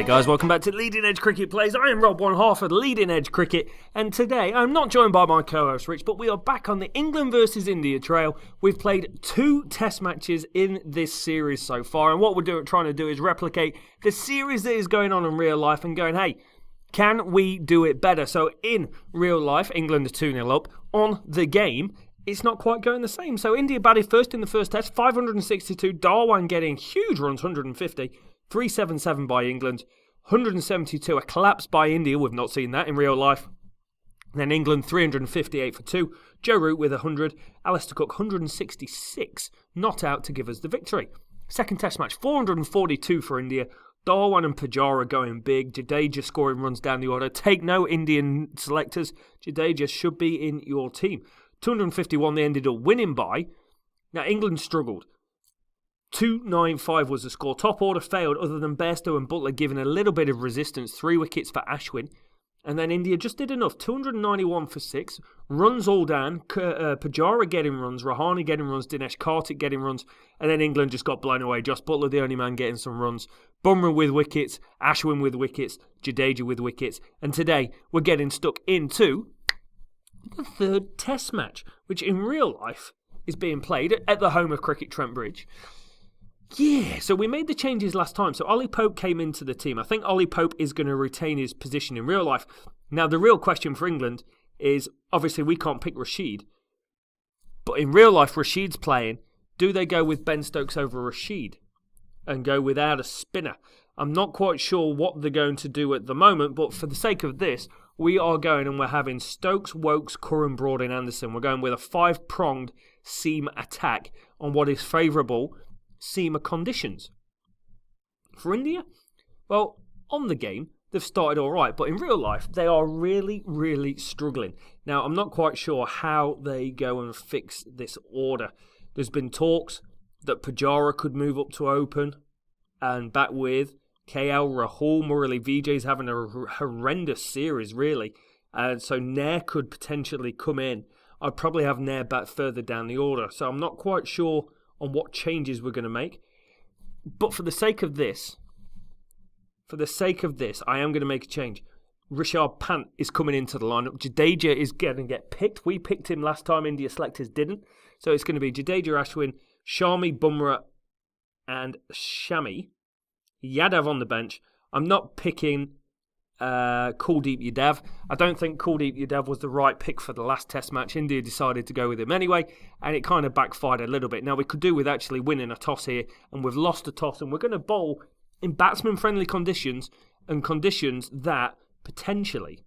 guys, welcome back to Leading Edge Cricket Plays. I am Rob, one half of Leading Edge Cricket, and today I'm not joined by my co-host Rich, but we are back on the England versus India trail. We've played 2 test matches in this series so far, and what we're trying to do is replicate the series that is going on in real life and going, hey, can we do it better? So in real life, England are 2-0 up. On the game, it's not quite going the same. So India batted first in the first test, 562, Darwan getting huge runs, 150. 377 by England, 172, a collapse by India. We've not seen that in real life. Then England, 358 for 2. Joe Root with 100. Alistair Cook, 166, not out to give us the victory. Second test match, 442 for India. Darwan and Pujara going big. Jadeja scoring runs down the order. Take no Indian selectors. Jadeja should be in your team. 251 they ended up winning by. Now England struggled. 295 was the score. Top order failed other than Bairstow and Butler giving a little bit of resistance. 3 wickets for Ashwin. And then India just did enough. 291 for 6. Runs all down. Pujara getting runs. Rahane getting runs. Dinesh Karthik getting runs. And then England just got blown away. Josh Butler, the only man getting some runs. Bumrah with wickets. Ashwin with wickets. Jadeja with wickets. And today we're getting stuck into the 3rd test match, which in real life is being played at the home of cricket, Trent Bridge. Yeah, so we made the changes last time. So Ollie Pope came into the team. I think Ollie Pope is going to retain his position in real life. Now, the real question for England is, obviously, we can't pick Rashid. But in real life, Rashid's playing. Do they go with Ben Stokes over Rashid and go without a spinner? I'm not quite sure what they're going to do at the moment, but for the sake of this, we are going and we're having Stokes, Wokes, Curran, Broad and Anderson. We're going with a 5-pronged seam attack on what is favourable seamer conditions. For India, well, on the game, they've started all right, but in real life, they are really, really struggling. Now, I'm not quite sure how they go and fix this order. There's been talks that Pujara could move up to open and back with KL Rahul. Murali Vijay's having a horrendous series, really. And so Nair could potentially come in. I'd probably have Nair back further down the order. So I'm not quite sure on what changes we're going to make. But for the sake of this, I am going to make a change. Rishabh Pant is coming into the lineup. Jadeja is going to get picked. We picked him last time, India selectors didn't. So it's going to be Jadeja, Ashwin, Sharmi, Bumrah and Shami. Yadav on the bench. I'm not picking Kuldeep Yadav. I don't think Kuldeep Yadav was the right pick for the last test match. India decided to go with him anyway, and it kind of backfired a little bit. Now, we could do with actually winning a toss here, and we've lost a toss, and we're going to bowl in batsman-friendly conditions, and conditions that potentially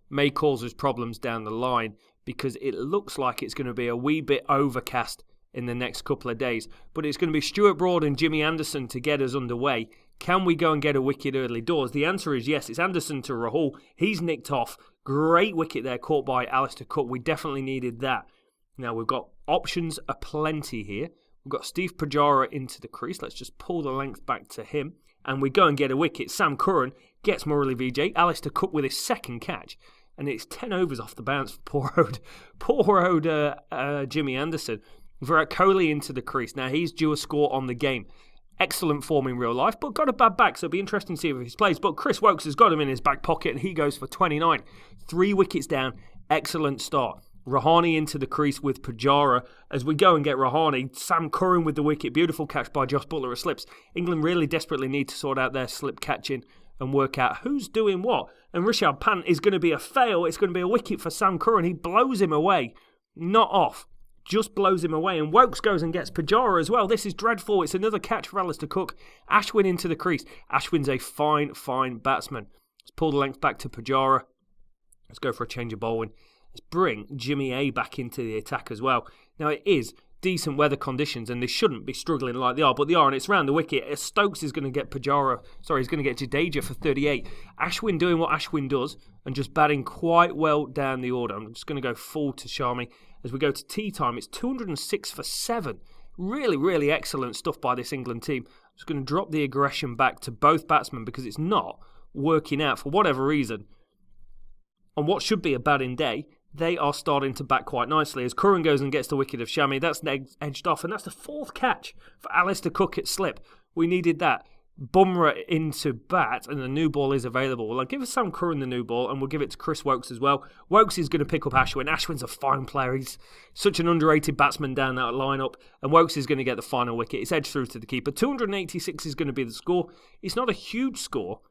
may cause us problems down the line, because it looks like it's going to be a wee bit overcast in the next couple of days. But it's going to be Stuart Broad and Jimmy Anderson to get us underway. Can we go and get a wicket early doors? The answer is yes. It's Anderson to Rahul. He's nicked off. Great wicket there caught by Alistair Cook. We definitely needed that. Now we've got options aplenty here. We've got Steve Pujara into the crease. Let's just pull the length back to him. And we go and get a wicket. Sam Curran gets Murali Vijay. Alistair Cook with his second catch. And it's 10 overs off the bounce for poor old Jimmy Anderson. Virat Kohli into the crease. Now, he's due a score on the game. Excellent form in real life, but got a bad back, so it'll be interesting to see if he plays. But Chris Wokes has got him in his back pocket, and he goes for 29. 3 wickets down. Excellent start. Rahane into the crease with Pujara. As we go and get Rahane, Sam Curran with the wicket. Beautiful catch by Josh Butler at slips. England really desperately need to sort out their slip catching and work out who's doing what. And Rishabh Pant is going to be a fail. It's going to be a wicket for Sam Curran. He blows him away. Not off. Just blows him away, and Wokes goes and gets Pujara as well. This is dreadful. It's another catch for Alistair Cook. Ashwin into the crease. Ashwin's a fine batsman. Let's pull the length back to Pujara. Let's go for a change of bowling. Let's bring Jimmy A back into the attack as well. Now, it is decent weather conditions, and they shouldn't be struggling like they are, but they are, and it's round the wicket. Stokes is going to get he's going to get Jadeja for 38. Ashwin doing what Ashwin does, and just batting quite well down the order. I'm just going to go full to Sharmi. As we go to tea time, it's 206 for 7. Really, really excellent stuff by this England team. I'm just going to drop the aggression back to both batsmen because it's not working out for whatever reason. On what should be a batting day, they are starting to bat quite nicely. As Curran goes and gets the wicket of Shami, that's edged off, and that's the 4th catch for Alistair Cook at slip. We needed that. Bumrah into bat, and the new ball is available. Well, I'll give Sam Curran the new ball, and we'll give it to Chris Wokes as well. Wokes is going to pick up Ashwin. Ashwin's a fine player. He's such an underrated batsman down that lineup, and Wokes is going to get the final wicket. It's edged through to the keeper. 286 is going to be the score. It's not a huge score,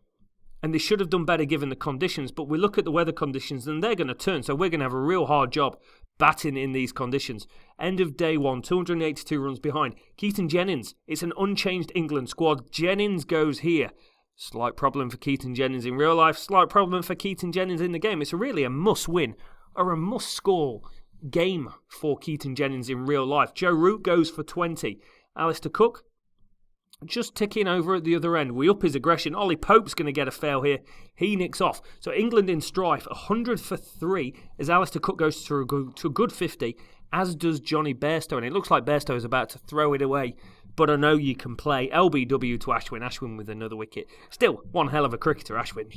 and they should have done better given the conditions, but we look at the weather conditions, and they're going to turn, so we're going to have a real hard job batting in these conditions. End of day one, 282 runs behind. Keaton Jennings, it's an unchanged England squad. Jennings goes here. Slight problem for Keaton Jennings in real life, slight problem for Keaton Jennings in the game. It's really a must-win or a must-score game for Keaton Jennings in real life. Joe Root goes for 20. Alistair Cook, just ticking over at the other end. We up his aggression. Ollie Pope's going to get a fail here. He nicks off. So England in strife, 100 for 3 as Alistair Cook goes to a good 50, as does Johnny Bairstow. And it looks like Bairstow is about to throw it away. But I know you can play. LBW to Ashwin. Ashwin with another wicket. Still, one hell of a cricketer, Ashwin.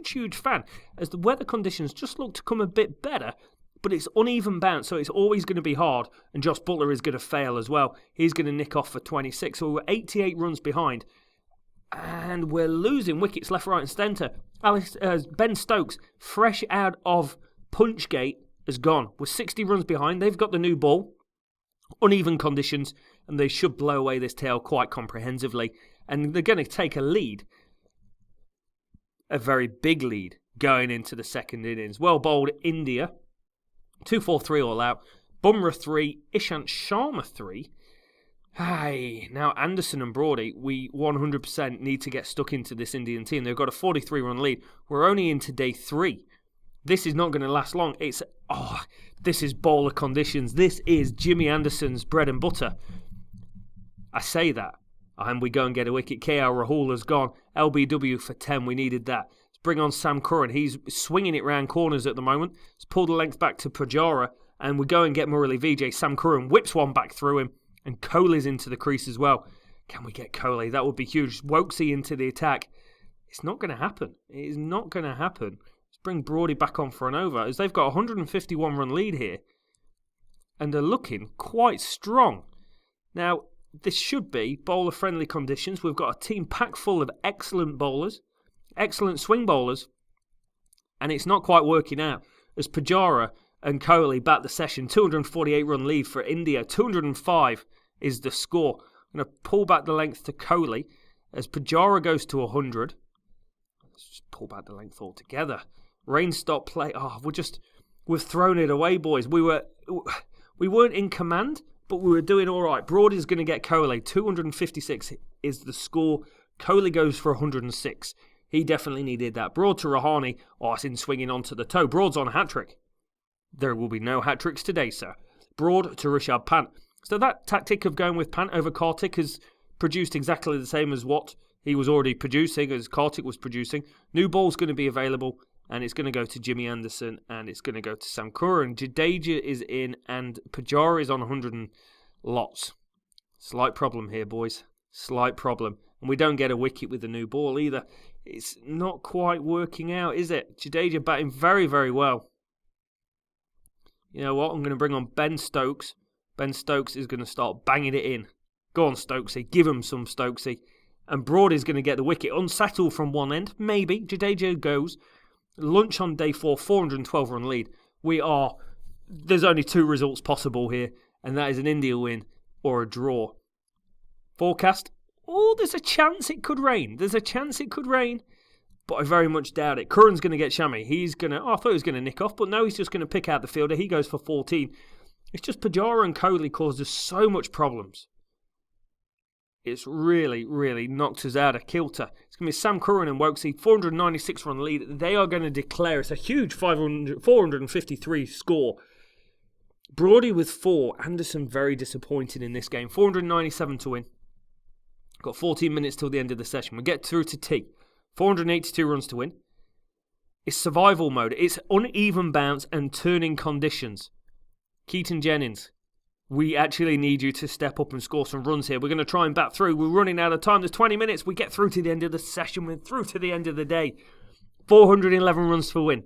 Huge fan. As the weather conditions just look to come a bit better, but it's uneven bounce, so it's always going to be hard, and Josh Butler is going to fail as well. He's going to nick off for 26, so we're 88 runs behind, and we're losing wickets left, right and centre. Ben Stokes, fresh out of Punchgate, has gone. We're 60 runs behind. They've got the new ball, uneven conditions, and they should blow away this tail quite comprehensively, and they're going to take a lead, a very big lead, going into the second innings. Well bowled India. 2-4-3 all out. Bumrah 3, Ishant Sharma 3. Hey, now Anderson and Brody, we 100% need to get stuck into this Indian team. They've got a 43-run lead. We're only into day 3. This is not going to last long. This is bowler conditions. This is Jimmy Anderson's bread and butter. I say that, and we go and get a wicket. KL Rahul has gone. LBW for 10. We needed that. Bring on Sam Curran. He's swinging it round corners at the moment. Let's pull the length back to Pujara, and we go and get Murali Vijay. Sam Curran whips one back through him, and Kohli's into the crease as well. Can we get Kohli? That would be huge. Wokesy into the attack. It's not going to happen. It is not going to happen. Let's bring Brody back on for an over, as they've got a 151-run lead here, and they're looking quite strong. Now, this should be bowler-friendly conditions. We've got a team packed full of excellent bowlers, excellent swing bowlers, and it's not quite working out as Pujara and Kohli bat the session. 248 run lead for India. 205 is the score. I'm going to pull back the length to Kohli as Pujara goes to 100. Let's just pull back the length altogether. Rain stop play. We've thrown it away, boys. We weren't in command, but we were doing all right. Brody's going to get Kohli. 256 is the score. Kohli goes for 106. He definitely needed that. Broad to Rahane. It's in swinging onto the toe. Broad's on a hat-trick. There will be no hat-tricks today, sir. Broad to Rishabh Pant. So that tactic of going with Pant over Kartik has produced exactly the same as what he was already producing, as Kartik was producing. New ball's going to be available, and it's going to go to Jimmy Anderson, and it's going to go to Sam Curran. Jadeja is in, and Pujara is on 100 and lots. Slight problem here, boys. Slight problem. And we don't get a wicket with the new ball either. It's not quite working out, is it? Jadeja batting very, very well. You know what? I'm going to bring on Ben Stokes. Ben Stokes is going to start banging it in. Go on, Stokesy. Give him some, Stokesy. And Broad is going to get the wicket. Unsettled from one end. Maybe. Jadeja goes. Lunch on day 4. 412 run lead. There's only 2 results possible here. And that is an India win or a draw. Forecast. There's a chance it could rain. But I very much doubt it. Curran's going to get Shami. I thought he was going to nick off, but no, he's just going to pick out the fielder. He goes for 14. It's just Pujara and Kohli caused us so much problems. It's really, really knocked us out of kilter. It's going to be Sam Curran and Wokesy, 496 run lead. They are going to declare it's a huge 453 score. Brody with 4. Anderson very disappointed in this game. 497 to win. Got 14 minutes till the end of the session. We get through to tea. 482 runs to win. It's survival mode. It's uneven bounce and turning conditions. Keaton Jennings, we actually need you to step up and score some runs here. We're going to try and bat through. We're running out of time. There's 20 minutes. We get through to the end of the session. We're through to the end of the day. 411 runs for win.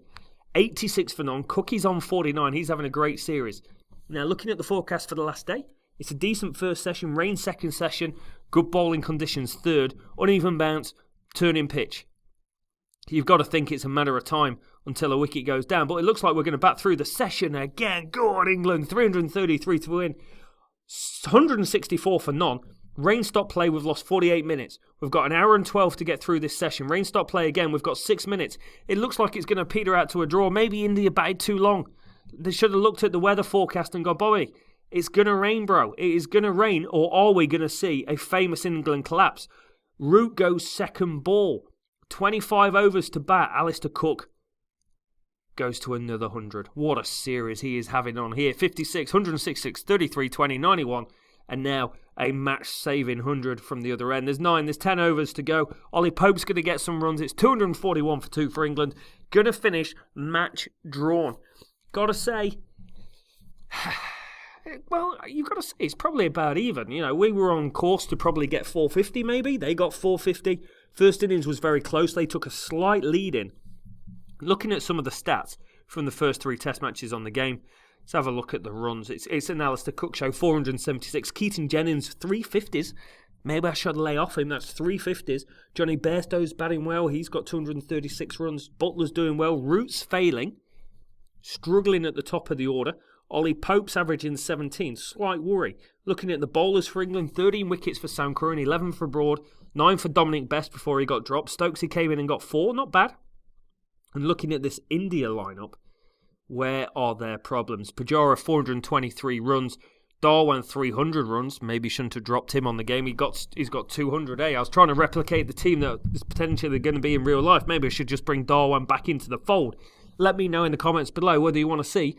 86 for none. Cookie's on 49. He's having a great series. Now, looking at the forecast for the last day, it's a decent first session, rain second session, Good bowling conditions, third. Uneven bounce, turning pitch. You've got to think it's a matter of time until a wicket goes down. But it looks like we're going to bat through the session again. Go on, England. 333 to win. 164 for none. Rain stop play, we've lost 48 minutes. We've got an hour and 12 to get through this session. Rain stop play again, we've got 6 minutes. It looks like it's going to peter out to a draw. Maybe India batted too long. They should have looked at the weather forecast and gone, Bobby, it's going to rain, bro. It is going to rain, or are we going to see a famous England collapse? Root goes second ball. 25 overs to bat. Alistair Cook goes to another 100. What a series he is having on here. 56, 166, 33, 20, 91. And now a match-saving 100 from the other end. There's 10 overs to go. Ollie Pope's going to get some runs. It's 241 for 2 for England. Going to finish match drawn. Got to say, well, you've got to say it's probably about even. You know, we were on course to probably get 450 maybe. They got 450. First innings was very close. They took a slight lead in. Looking at some of the stats from the first 3 test matches on the game, let's have a look at the runs. It's an Alistair Cook show, 476. Keaton Jennings, 350s. Maybe I should lay off him. That's 350s. Johnny Bairstow's batting well. He's got 236 runs. Butler's doing well. Root's failing. Struggling at the top of the order. Ollie Pope's averaging 17. Slight worry. Looking at the bowlers for England, 13 wickets for Sam Curran, 11 for Broad, 9 for Dominic Best before he got dropped. Stokesy came in and got 4. Not bad. And looking at this India lineup, where are their problems? Pujara, 423 runs. Darwan, 300 runs. Maybe shouldn't have dropped him on the game. He's got 200. I was trying to replicate the team that is potentially going to be in real life. Maybe I should just bring Darwan back into the fold. Let me know in the comments below whether you want to see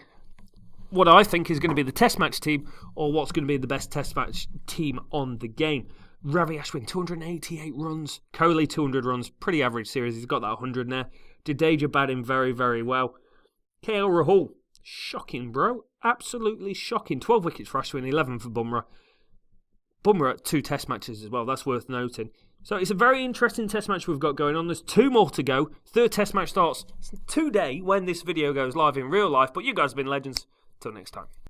what I think is going to be the test match team or what's going to be the best test match team on the game. Ravi Ashwin, 288 runs. Kohli, 200 runs. Pretty average series. He's got that 100 there. Jadeja batting very, very well. KL Rahul, shocking, bro. Absolutely shocking. 12 wickets for Ashwin, 11 for Bumrah. Bumrah at 2 test matches as well. That's worth noting. So it's a very interesting test match we've got going on. There's 2 more to go. 3rd test match starts today when this video goes live in real life. But you guys have been legends. Till next time.